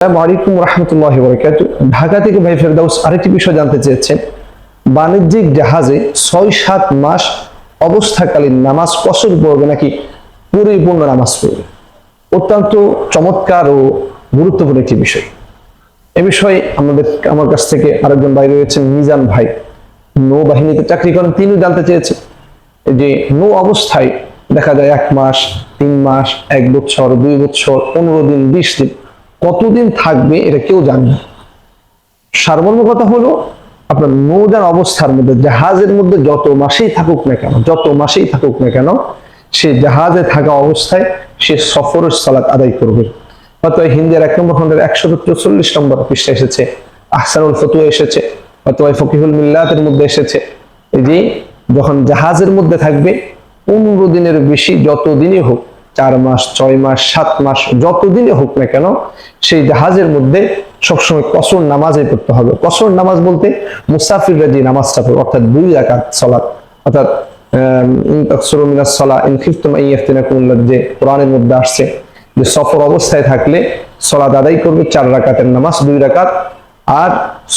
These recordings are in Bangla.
আসসালামু রহমতুল্লাহি ওয়া বারাকাতুহু। ঢাকা থেকে ভাই ফেরদাউস আরেকটি বিষয় জানতে চেয়েছেন, বাণিজ্যিক জাহাজে ৬-৭ মাস অবস্থাকালীন নামাজ কসর পড়বে নাকি পরিপূর্ণ নামাজ পড়বে? অত্যন্ত চমৎকার ও গুরুত্বপূর্ণ একটি বিষয়। এ বিষয়ে আমার কাছ থেকে আরেকজন ভাই রয়েছেন, মিজান ভাই, নৌবাহিনীতে চাকরি করেন। তিনি জানতে চেয়েছেন যে নৌ অবস্থায় দেখা যায় ১ মাস, ৩ মাস, ১ বছর, ২ বছর, ১৫ দিন, ২০ দিন, কতদিন থাকবে এটা কেউ জানে না। সারমর্ম কথা হলো, আপনার নৌযান অবস্থার মধ্যে, জাহাজের মধ্যে যত মাসেই থাকুক না কেন সে জাহাজে থাকা অবস্থায় সে সফরের সালাত আদায় করবে। হয়তো হিন্দির ১ নম্বর খন্ডের ১৪৪ নম্বর পৃষ্ঠা এসেছে, আহসানুল ফতুয়া এসেছে, হয়তো ফকিহুল মিল্লাতের মধ্যে এসেছে, এই যে যখন জাহাজের মধ্যে থাকবে ১৫ দিনের বেশি, যত দিনই হোক, ৪ মাস, ৬ মাস, ৭ মাস, যতদিনে হোক না কেন, সেই জাহাজের মধ্যে সবসময় কসর নামাজই পড়তে হবে। কসর নামাজ বলতে মুসাফিররা যে নামাজটা পড়ে, অর্থাৎ ২ রাকাত সালাত, অর্থাৎ যে কোরআনের মধ্যে আসছে যে সফর অবস্থায় থাকলে সালাত আদায় করবে ৪ রাকাতের নামাজ, ২ রাকাত। আর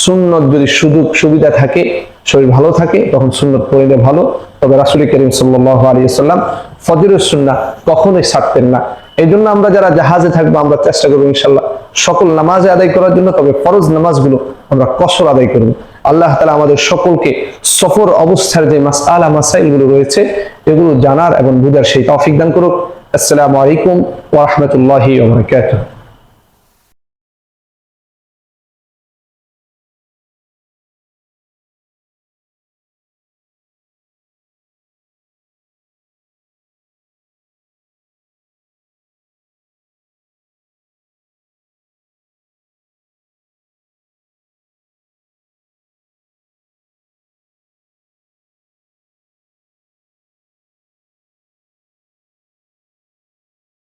সুন্নত যদি সুযোগ সুবিধা থাকে, শরীর ভালো থাকে, তখন সুন্নত পড়লে ভালো। তবে রাসূল করিম সাল্লাল্লাহু আলাইহি ওয়াসাল্লাম ফজরের সুন্নাহ কখনোই ছাড়তেন না। এই জন্য আমরা যারা জাহাজে থাকবো, আমরা চেষ্টা করবো ইনশাআল্লাহ সকল নামাজে আদায় করার জন্য, তবে ফরজ নামাজগুলো আমরা কসর আদায় করব। আল্লাহ তাআলা আমাদের সকলকে সফর অবস্থার যে মাসআলা মাসাইলগুলো রয়েছে এগুলো জানার এবং বুঝার সেই তৌফিক দান করুক। আসসালামু আলাইকুম ওয়া রাহমাতুল্লাহি ওয়া বারাকাতুহু।